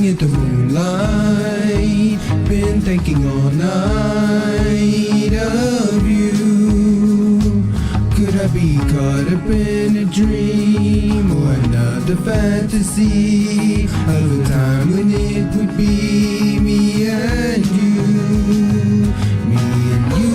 Staring at the moonlight, been thinking all night of you. Could I be caught up in a dream or another fantasy of a time when it would be me and you, me and you.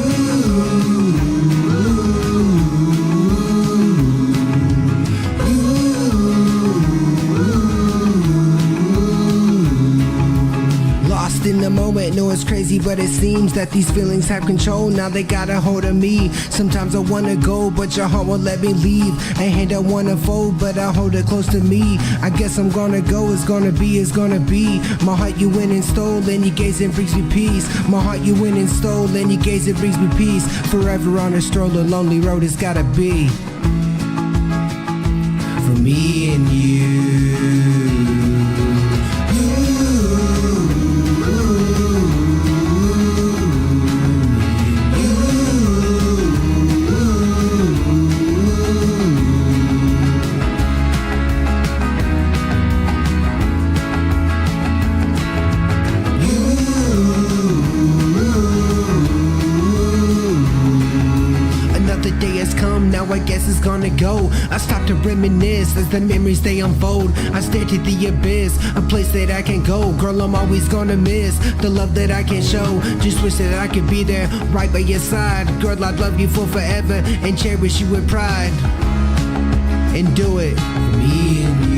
In the moment, no, it's crazy, but it seems that these feelings have control. Now they got a hold of me. Sometimes I wanna go, but your heart won't let me leave. A hand I wanna fold, but I hold it close to me. I guess I'm gonna go, it's gonna be, it's gonna be. My heart you went and stole, and your gaze it brings me peace. My heart you went and stole, and your gaze it brings me peace. Forever on a stroll, a lonely road it's gotta be. For me and you. Now I guess it's gonna go. I stop to reminisce as the memories they unfold. I stare to the abyss, a place that I can go. Girl, I'm always gonna miss the love that I can show. Just wish that I could be there right by your side. Girl, I'd love you for forever and cherish you with pride. And do it for me and you.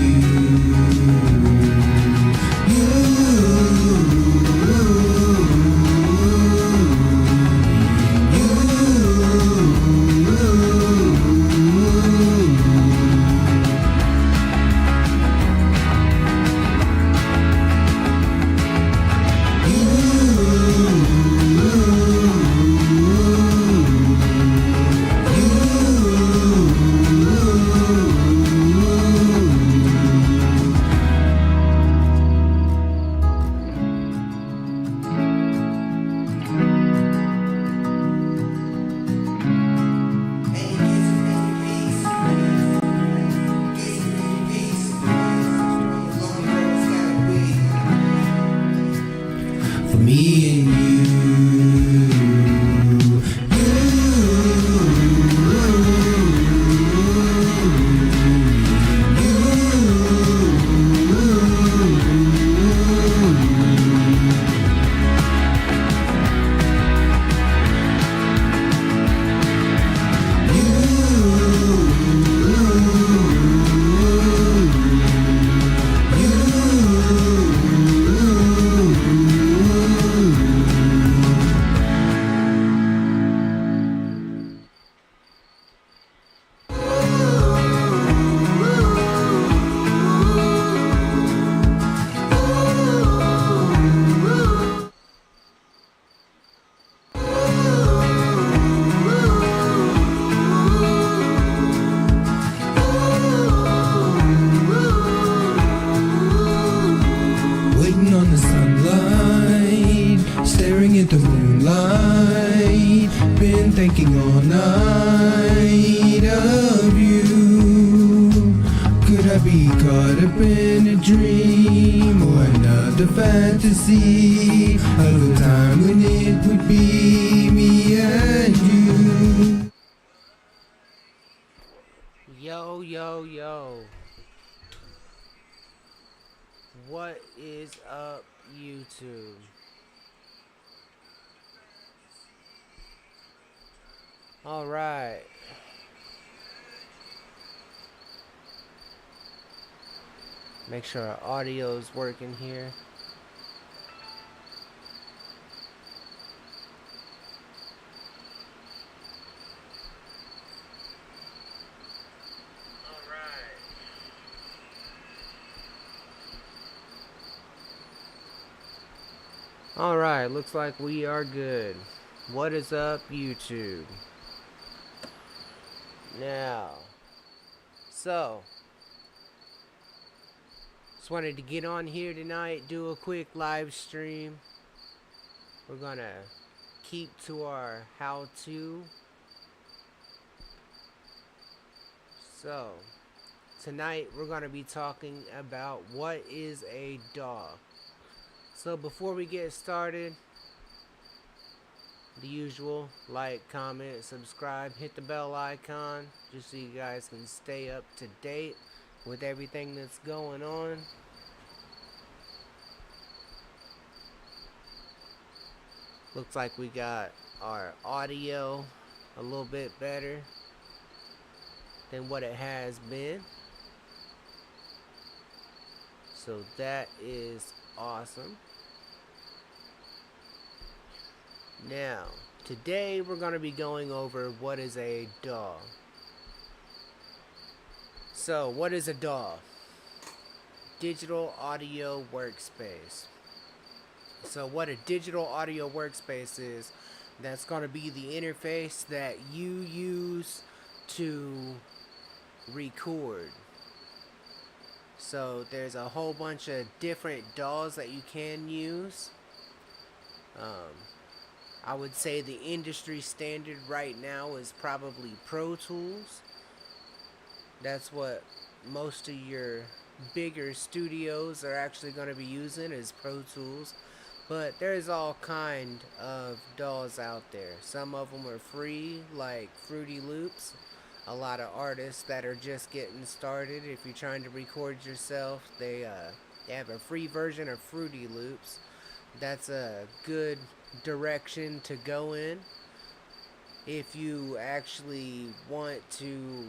Me and on the sunlight, staring at the moonlight, been thinking all night of you. Could I be caught up in a dream or another fantasy of a time when it would be me and you? Yo, yo, yo. What is up, YouTube? Alright. Make sure our audio is working here. Alright, looks like we are good. What is up, YouTube? Now, so, just wanted to get on here tonight, do a quick live stream. We're gonna keep to our how-to. So, tonight we're gonna be talking about what is a DAW. So before we get started, the usual, like, comment, subscribe, hit the bell icon just so you guys can stay up to date with everything that's going on. Looks like we got our audio a little bit better than what it has been. So that is awesome. Now, today we're going to be going over what is a DAW. So, what is a DAW? Digital Audio Workspace. So what a digital audio workspace is, that's going to be the interface that you use to record. So there's a whole bunch of different DAWs that you can use. I would say the industry standard right now is probably Pro Tools. That's what most of your bigger studios are actually going to be using, is Pro Tools. But there's all kind of DAWs out there. Some of them are free, like Fruity Loops. A lot of artists that are just getting started, if you're trying to record yourself, they have a free version of Fruity Loops. That's a good direction to go in. If you actually want to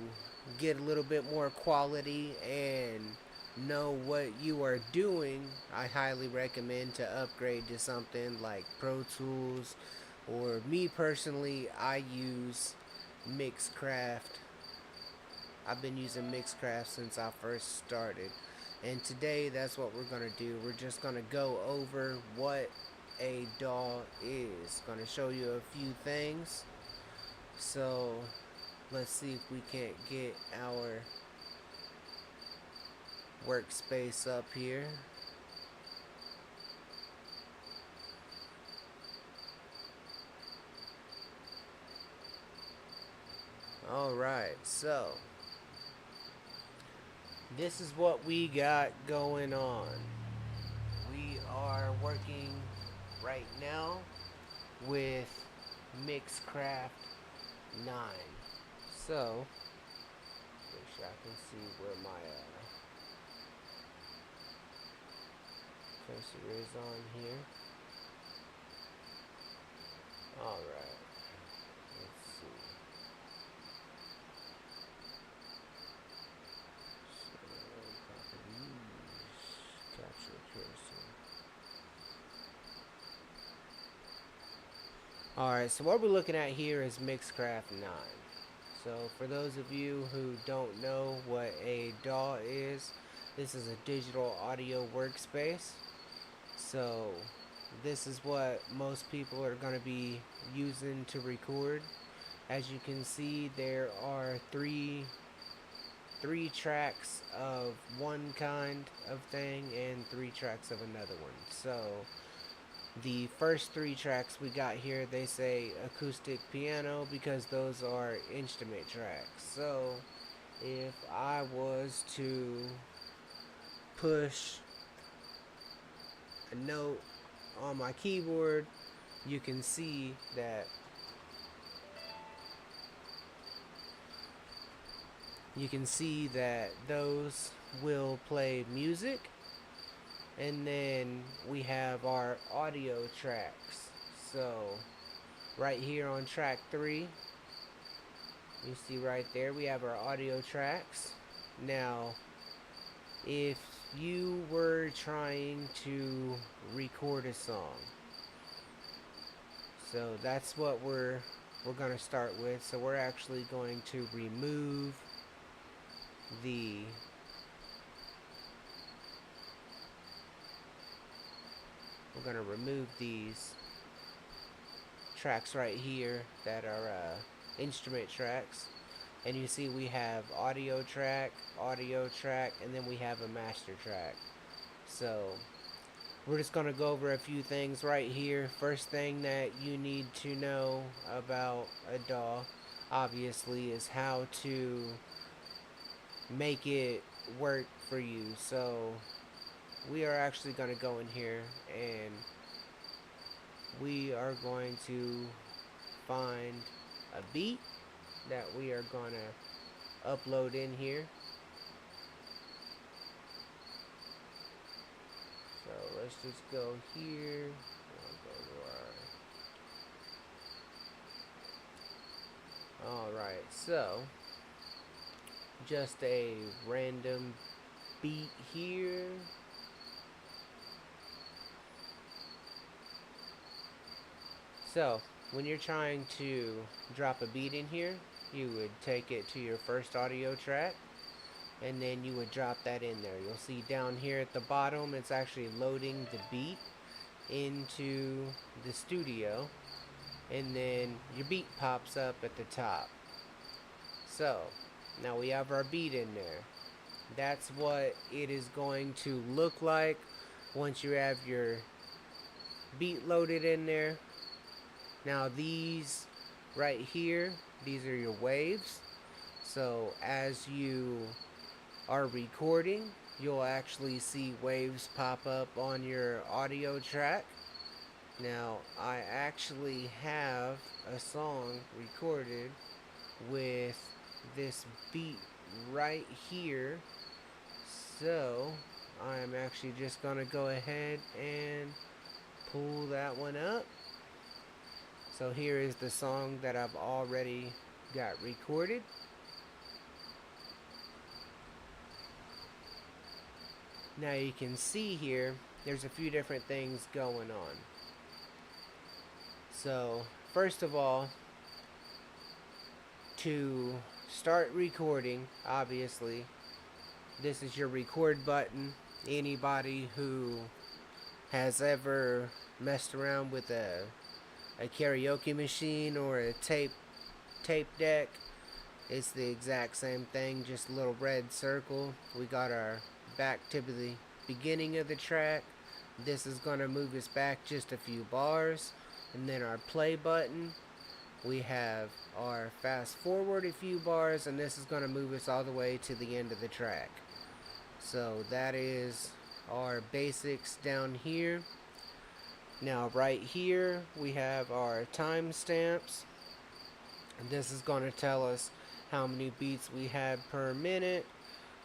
get a little bit more quality and know what you are doing, I highly recommend to upgrade to something like Pro Tools, or me personally, I use Mixcraft. I've been using Mixcraft since I first started, and today that's what we're going to do. We're just going to go over what a DAW is. Going to show you a few things. So let's see if we can't get our workspace up here. Alright, so this is what we got going on. We are working right now with Mixcraft 9. So make sure I can see where my cursor is on here. Alright, let's see. So, properties, capture cursor. Alright, so what we're looking at here is Mixcraft 9. So for those of you who don't know what a DAW is, this is a digital audio workspace. So this is what most people are going to be using to record. As you can see, there are three tracks of one kind of thing and 3 tracks of another one. So the first 3 tracks we got here, they say acoustic piano because those are instrument tracks. So if I was to push a note on my keyboard, you can see that those will play music. And then we have our audio tracks. So right here on track 3, you see right there we have our audio tracks. Now if you were trying to record a song, so that's what we're going to start with. So we're actually going to remove these tracks right here that are instrument tracks, and you see we have audio track, and then we have a master track. So we're just going to go over a few things right here. First thing that you need to know about a DAW, obviously, is how to make it work for you. So we are actually going to go in here and we are going to find a beat that we are going to upload in here. So let's just go here. I'll go to our... Alright, so just a random beat here. So when you're trying to drop a beat in here, you would take it to your first audio track and then you would drop that in there. You'll see down here at the bottom it's actually loading the beat into the studio, and then your beat pops up at the top. So now we have our beat in there. That's what it is going to look like once you have your beat loaded in there. Now these right here, these are your waves. So as you are recording, you'll actually see waves pop up on your audio track. Now I actually have a song recorded with this beat right here, so I'm actually just gonna go ahead and pull that one up. So here is the song that I've already got recorded. Now you can see here there's a few different things going on. So first of all, to start recording, obviously this is your record button. Anybody who has ever messed around with a karaoke machine or a tape deck, it's the exact same thing, just a little red circle. We got our back to the beginning of the track. This is going to move us back just a few bars. And then our play button, we have our fast forward a few bars, and this is going to move us all the way to the end of the track. So that is our basics down here. Now right here we have our timestamps, and this is going to tell us how many beats we had per minute.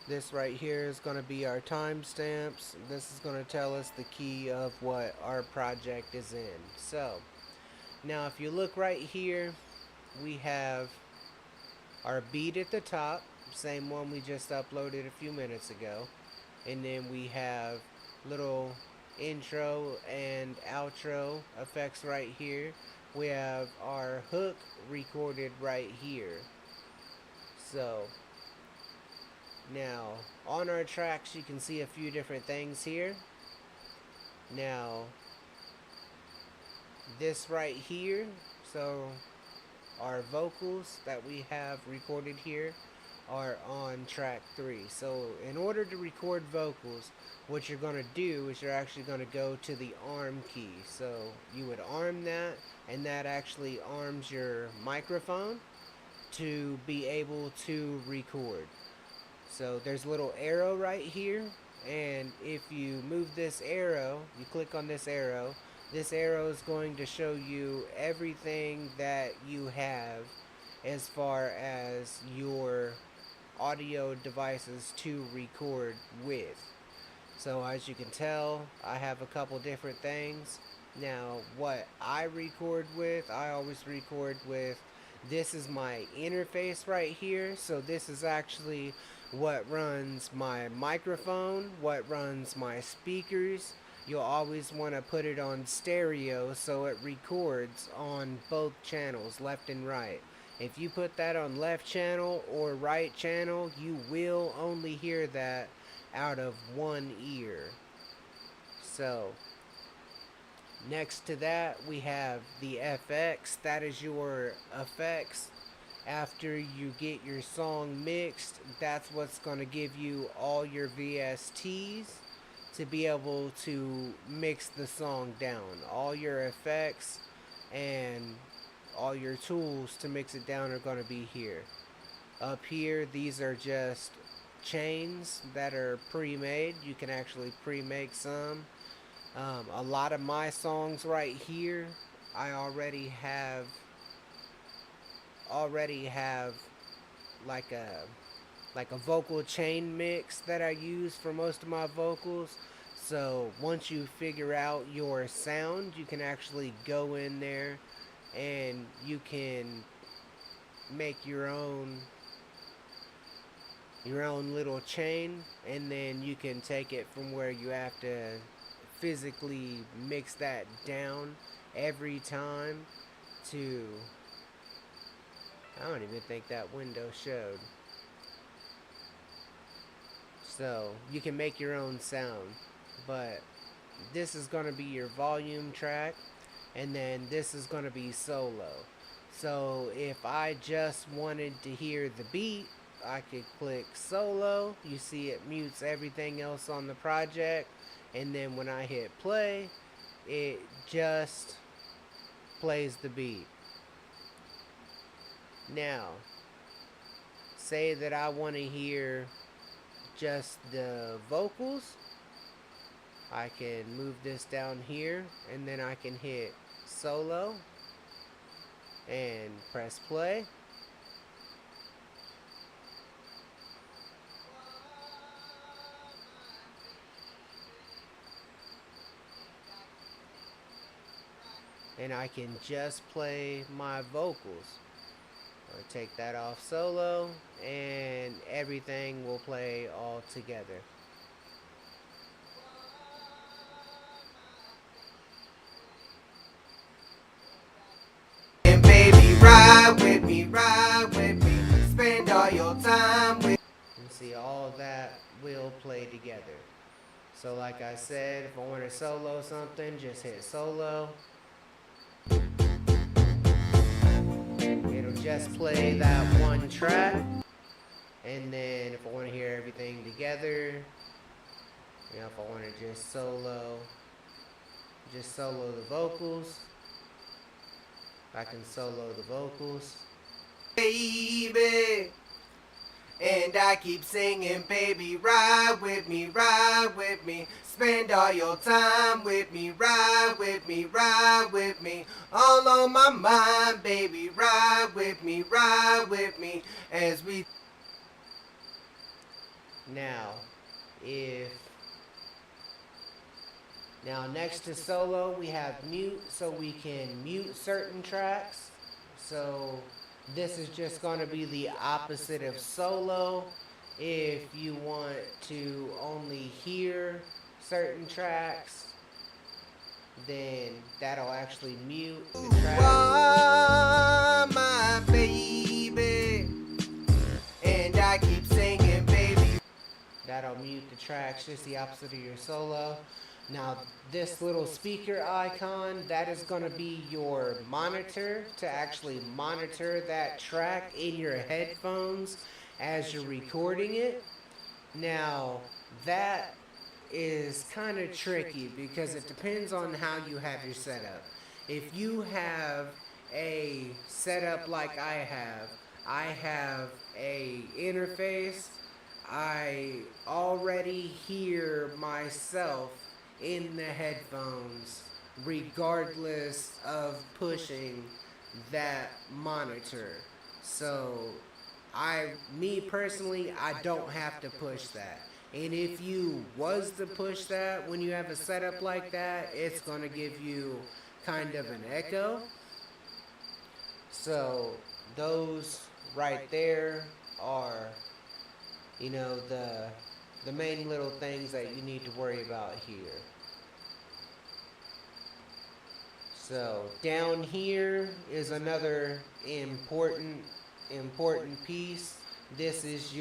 This right here is going to be our timestamps. This is going to tell us the key of what our project is in. So now if you look right here, we have our beat at the top, same one we just uploaded a few minutes ago, and then we have little intro and outro effects right here. We have our hook recorded right here. So now on our tracks you can see a few different things here. Now this right here, so our vocals that we have recorded here are on track 3. So in order to record vocals, what you're going to do is you're actually going to go to the arm key. So you would arm that, and that actually arms your microphone to be able to record. So there's a little arrow right here, and if you move this arrow, you click on this arrow is going to show you everything that you have as far as your audio devices to record with. So as you can tell, I have a couple different things. Now what I record with, I always record with, this is my interface right here. So this is actually what runs my microphone, what runs my speakers. You'll always want to put it on stereo so it records on both channels, left and right. If you put that on left channel or right channel, you will only hear that out of one ear. So next to that we have the FX. That is your effects. After you get your song mixed, that's what's going to give you all your VSTs to be able to mix the song down. All your effects and all your tools to mix it down are going to be here. Up here, these are just chains that are pre-made. You can actually pre-make some. A lot of my songs right here, I already have like a vocal chain mix that I use for most of my vocals. So once you figure out your sound, you can actually go in there and you can make your own little chain, and then you can take it from where you have to physically mix that down every time to, I don't even think that window showed. So you can make your own sound, but this is going to be your volume track, and then this is going to be solo. So if I just wanted to hear the beat, I could click solo. You see it mutes everything else on the project, and then when I hit play, it just plays the beat. Now, say that I want to hear just the vocals. I can move this down here, and then I can hit solo and press play. And I can just play my vocals. I'll take that off solo, and everything will play all together. And baby, ride with me, spend all your time with. And see, all of that will play together. So like I said, if I want to solo something, just hit solo. It'll just play that one track. And then if I want to hear everything together, if I want to just solo the vocals, I can solo the vocals. Baby, and I keep singing, baby, ride with me, spend all your time with me, ride with me, all on my mind, baby, ride with me, as we. Now next to solo we have mute, so we can mute certain tracks. So this is just going to be the opposite of solo. If you want to only hear certain tracks, then that'll actually mute the track. Oh, my baby, and I keep singing, baby. That'll mute the tracks, just the opposite of your solo. Now this little speaker icon, that is going to be your monitor to actually monitor that track in your headphones as you're recording it. Now that is kind of tricky because it depends on how you have your setup. If you have a setup like I have a interface. I already hear myself in the headphones regardless of pushing that monitor. So me personally, I don't have to push that. And if you was to push that when you have a setup like that, it's going to give you kind of an echo. So those right there are, the main little things that you need to worry about here. So down here is another important piece. This is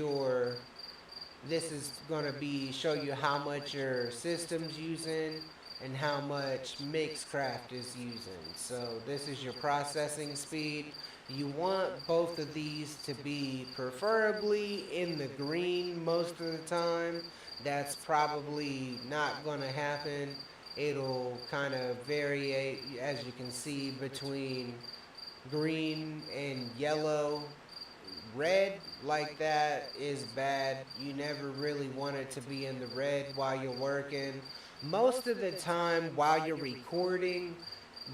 going to show you how much your system's using and how much Mixcraft is using. So this is your processing speed. You want both of these to be preferably in the green most of the time. That's probably not going to happen. It'll kind of vary, as you can see, between green and yellow red like that is bad. You never really want it to be in the red while you're working. Most of the time while you're recording,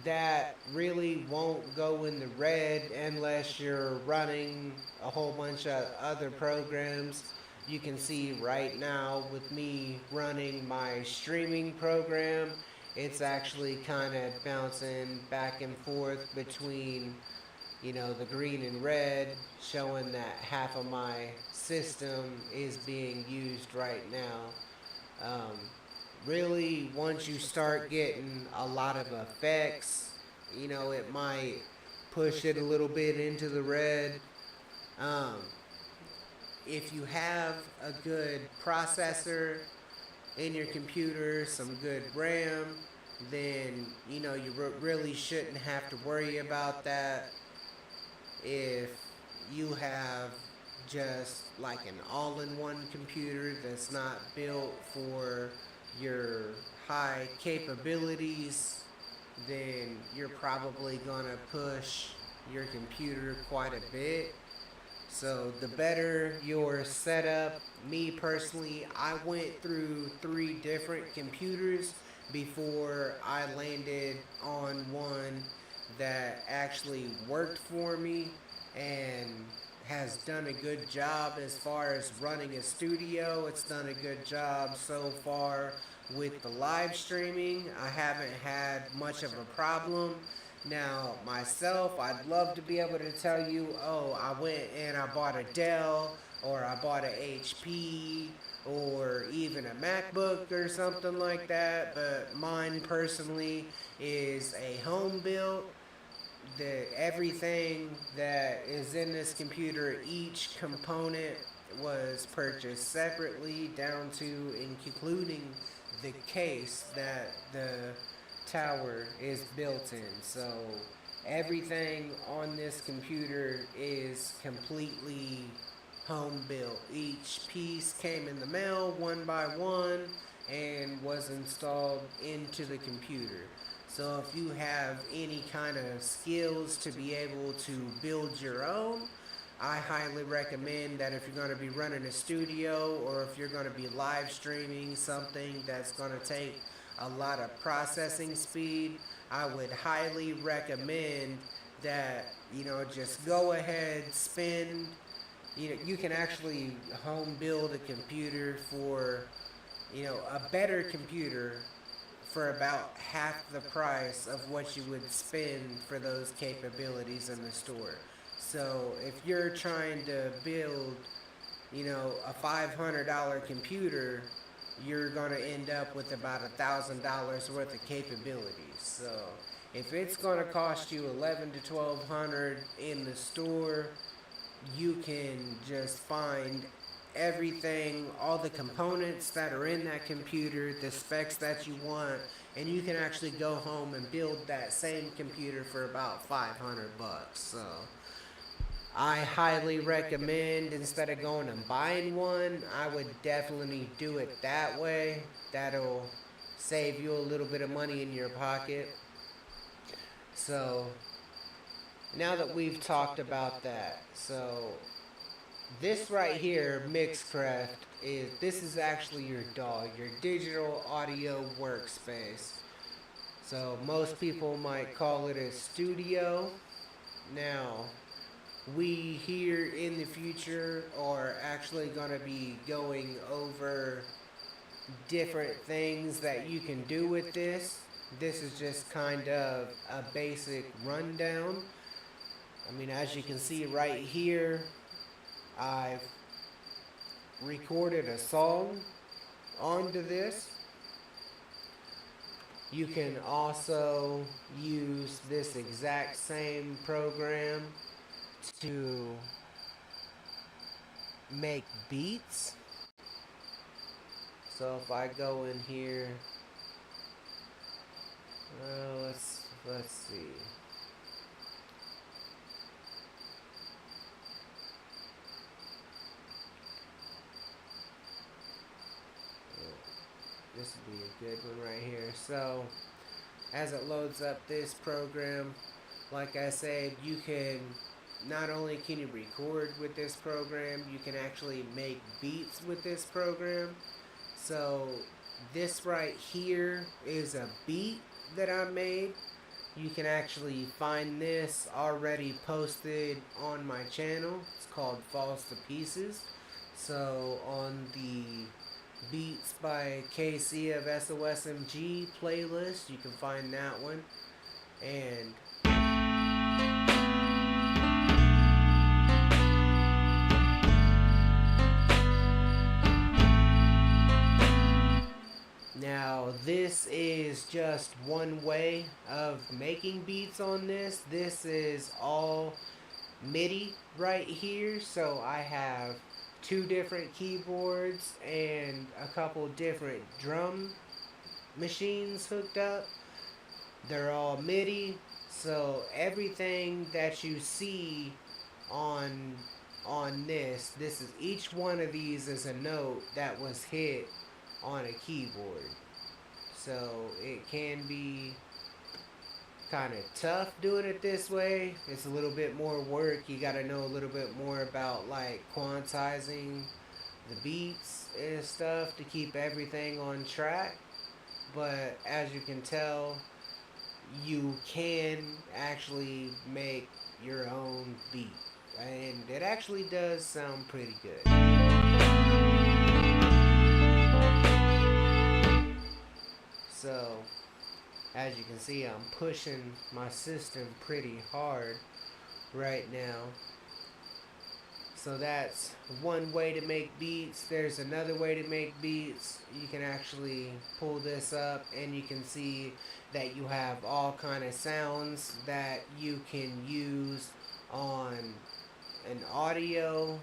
that really won't go in the red unless you're running a whole bunch of other programs. You can see right now with me running my streaming program, it's actually kind of bouncing back and forth between, the green and red, showing that half of my system is being used right now. Really, once you start getting a lot of effects, it might push it a little bit into the red. Um, if you have a good processor in your computer, some good RAM, then you really shouldn't have to worry about that. If you have just like an all-in-one computer that's not built for your high capabilities, then you're probably gonna push your computer quite a bit. So the better your setup, me personally, I went through 3 different computers before I landed on one that actually worked for me and has done a good job as far as running a studio. It's done a good job so far with the live streaming. I haven't had much of a problem. Now, myself, I'd love to be able to tell you, oh, I went and I bought a Dell, or I bought a HP, or even a MacBook or something like that, but mine personally is a home built. Everything that is in this computer, each component was purchased separately, down to including the case that the tower is built in. So everything on this computer is completely home built. Each piece came in the mail one by one and was installed into the computer. So if you have any kind of skills to be able to build your own, I highly recommend that if you're going to be running a studio, or if you're going to be live streaming something that's going to take a lot of processing speed, I would highly recommend that, just go ahead, spend, you can actually home build a computer for, a better computer for about half the price of what you would spend for those capabilities in the store. So if you're trying to build, a $500 computer, you're going to end up with about $1,000 worth of capabilities. So if it's going to cost you $1,100 to $1,200 in the store, you can just find everything, all the components that are in that computer, the specs that you want, and you can actually go home and build that same computer for about $500. So I highly recommend, instead of going and buying one, I would definitely do it that way. That'll save you a little bit of money in your pocket. So now that we've talked about that, so this right here, Mixcraft, this is actually your DAW, your digital audio workspace. So most people might call it a studio. Now, we here in the future are actually going to be going over different things that you can do with this. This is just kind of a basic rundown. I mean, as you can see right here, I've recorded a song onto this. You can also use this exact same program to make beats. So if I go in here, let's see. This would be a good one right here. So as it loads up this program, like I said, you can not only can you record with this program, you can actually make beats with this program. So this right here is a beat that I made. You can actually find this already posted on my channel. It's called Falls to Pieces. So on the Beats by KC of SOSMG playlist, you can find that one. And now, this is just one way of making beats on this. This is all MIDI right here. So I have two different keyboards and a couple different drum machines hooked up. They're all MIDI. So everything that you see on this is each one of these is a note that was hit on a keyboard. So it can be kind of tough doing it this way. It's a little bit more work. You got to know a little bit more about like quantizing the beats and stuff to keep everything on track. But as you can tell, you can actually make your own beat, and it actually does sound pretty good. So as you can see, I'm pushing my system pretty hard right now. So that's one way to make beats. There's another way to make beats. You can actually pull this up and you can see that you have all kind of sounds that you can use on an audio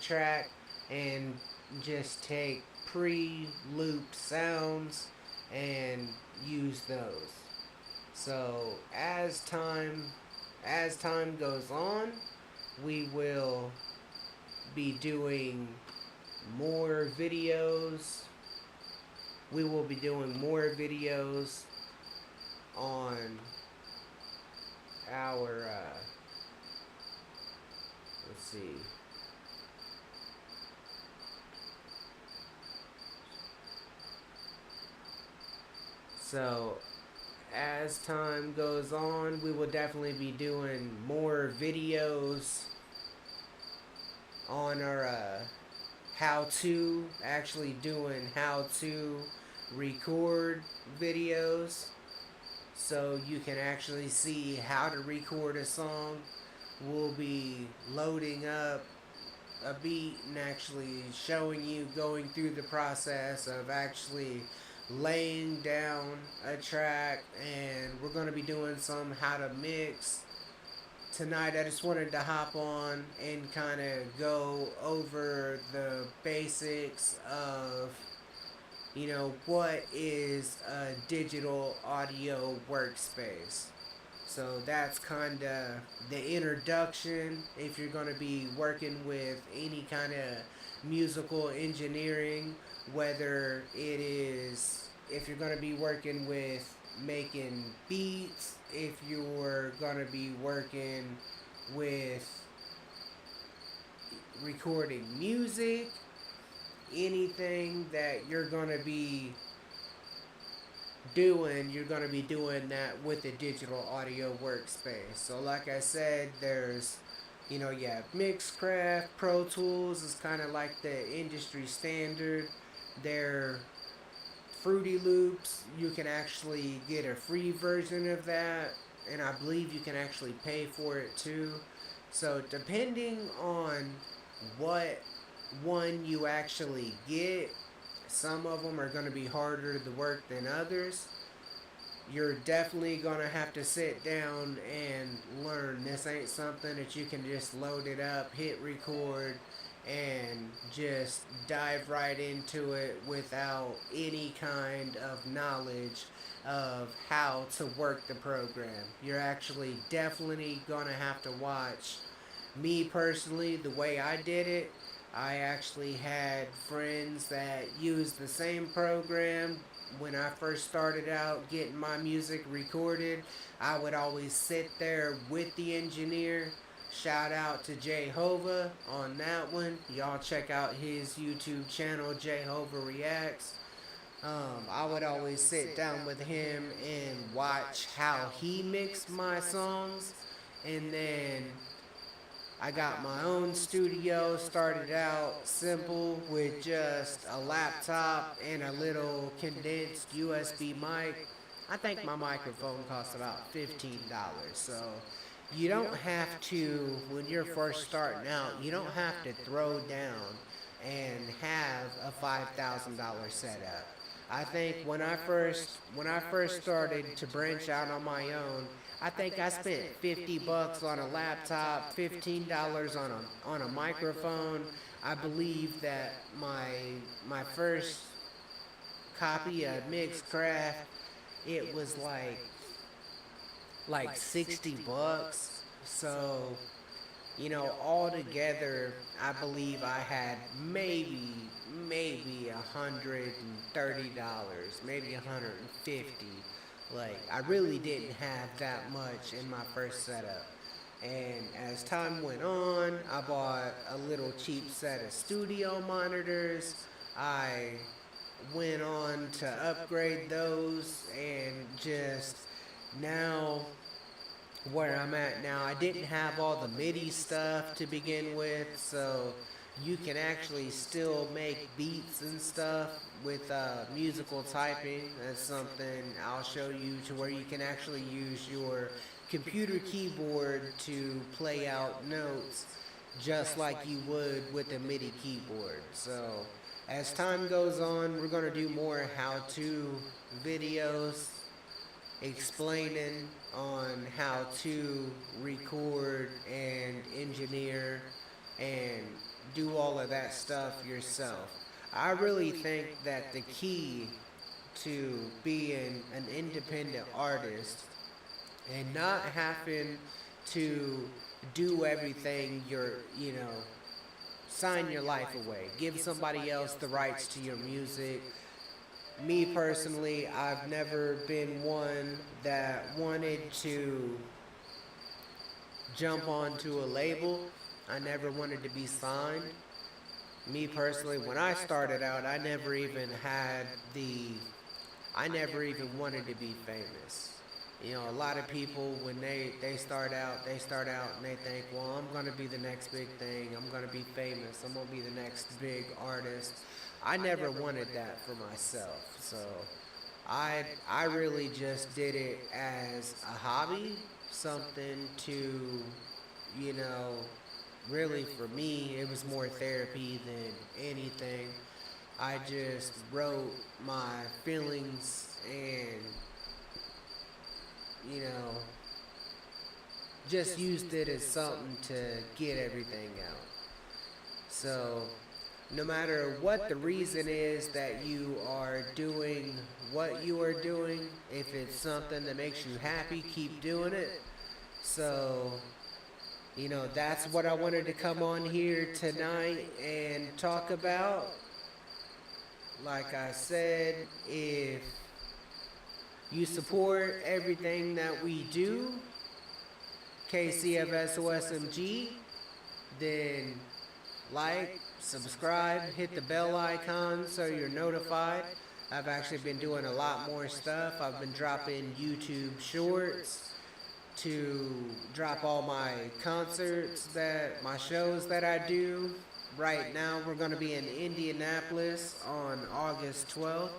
track, and just take pre-looped sounds and use those. So as time goes on, we will be doing more videos. We will be doing more videos on our let's see. So as time goes on, we will definitely be doing more videos on our how-to, actually doing how-to record videos, so you can actually see how to record a song. We'll be loading up a beat and actually showing you going through the process of actually laying down a track, and we're going to be doing some how to mix. Tonight I just wanted to hop on and kind of go over the basics of, you know, what is a digital audio workspace. So that's kind of the introduction if you're going to be working with any kind of musical engineering, whether it is, if you're going to be working with making beats, if you're going to be working with recording music, anything that you're going to be doing, you're going to be doing that with the digital audio workspace. So like I said, there's, you know, you have Mixcraft, Pro Tools is kind of like the industry standard. They're Fruity Loops. You can actually get a free version of that, and I believe you can actually pay for it too. So depending on what one you actually get, some of them are going to be harder to work than others. You're definitely going to have to sit down and learn. This ain't something that you can just load it up, hit record, and just dive right into it without any kind of knowledge of how to work the program. You're actually definitely going to have to watch me personally, the way I did it. I actually had friends that used the same program. When I first started out getting my music recorded, I would always sit there with the engineer. Shout out to Jehovah on that one. Y'all check out his YouTube channel, Jehovah Reacts. I would always sit down with him and watch how he mixed my songs. And then I got my own studio, started out simple with just a laptop and a little condensed USB mic. I think my microphone cost about $15. So you don't have to, when you're first starting out, you don't have to throw down and have a $5,000 setup. I think when I first started to branch out on my own, I think I spent $50 on a laptop, $15 on a microphone. I believe that my first copy of Mixcraft, it was like $60. So, all together, I believe I had maybe $130, maybe 150. Like, I really didn't have that much in my first setup. And as time went on, I bought a little cheap set of studio monitors. I went on to upgrade those, and just now where I'm at now, I didn't have all the MIDI stuff to begin with, so you can actually still make beats and stuff with musical typing. That's something I'll show you, to where you can actually use your computer keyboard to play out notes just like you would with a MIDI keyboard. So as time goes on, we're going to do more how-to videos explaining on how to record and engineer and do all of that stuff yourself. I really think that the key to being an independent artist and not having to do everything sign your life away, give somebody else the rights to your music. Me personally, I've never been one that wanted to jump onto a label. I never wanted to be signed. Me personally, when I started out, I never even wanted to be famous. A lot of people, when they start out and they think, well, I'm going to be the next big thing. I'm going to be famous. I'm going to be the next big artist. I never wanted that for myself. So I really just did it as a hobby, something to, really for me, it was more therapy than anything. I just wrote my feelings and, just used it as something to get everything out. So no matter what the reason is that you are doing what you are doing, if it's something that makes you happy, keep doing it. So, that's what I wanted to come on here tonight and talk about. Like I said, if you support everything that we do, KCFSOSMG, then like, subscribe, hit the bell icon so you're notified. I've actually been doing a lot more stuff. I've been dropping YouTube shorts to drop all my my shows that I do. Right now we're going to be in Indianapolis on August 12th.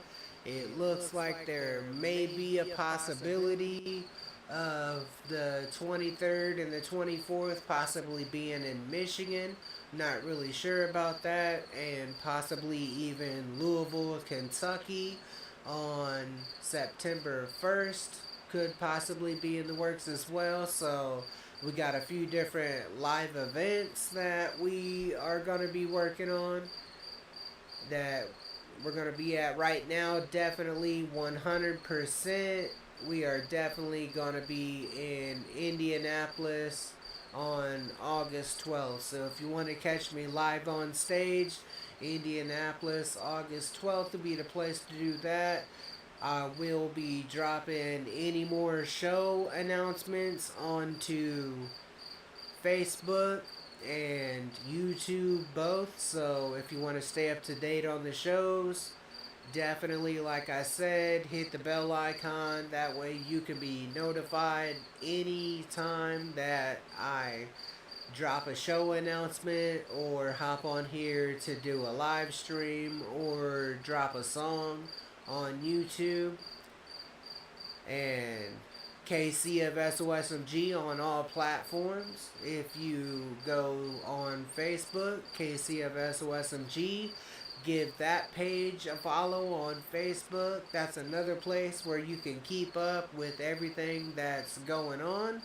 It looks like there may be a possibility of the 23rd and the 24th possibly being in Michigan. Not really sure about that. And possibly even Louisville, Kentucky on September 1st could possibly be in the works as well. So we got a few different live events that we are going to be working on, that we're going to be at right now. Definitely 100%. We are definitely going to be in Indianapolis on August 12th. So if you want to catch me live on stage, Indianapolis, August 12th will be the place to do that. I will be dropping any more show announcements onto Facebook and YouTube both. So if you want to stay up to date on the shows, definitely, like I said, hit the bell icon. That way you can be notified anytime that I drop a show announcement or hop on here to do a live stream or drop a song on YouTube. And KC of SOSMG on all platforms. If you go on Facebook, KC of SOSMG, give that page a follow on Facebook. That's another place where you can keep up with everything that's going on,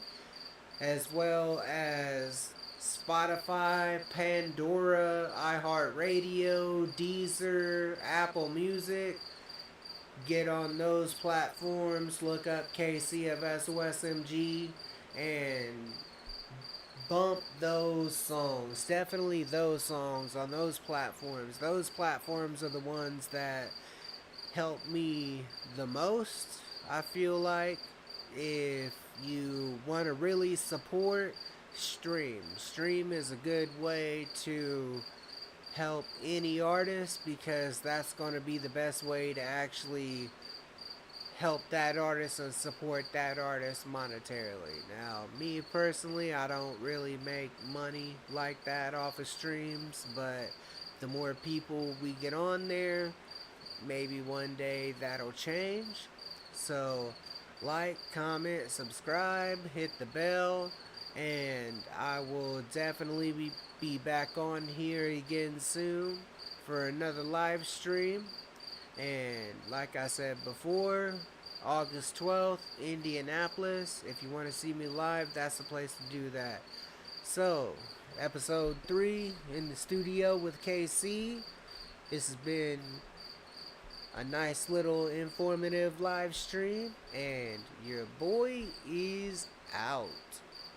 as well as Spotify, Pandora, iHeartRadio, Deezer, Apple Music. Get on those platforms, look up KC of SOSMG, and bump those songs. Definitely those songs on those platforms. Those platforms are the ones that help me the most, I feel like. If you want to really support, stream. Stream is a good way to help any artist, because that's going to be the best way to actually help that artist and support that artist monetarily. Now, me personally, I don't really make money like that off of streams, but the more people we get on there, maybe one day that'll change. So, like, comment, subscribe, hit the bell, and I will definitely be back on here again soon for another live stream. And like I said before, August 12th, Indianapolis. If you want to see me live, that's the place to do that. So, episode 3 in the studio with KC. This has been a nice little informative live stream, and your boy is out.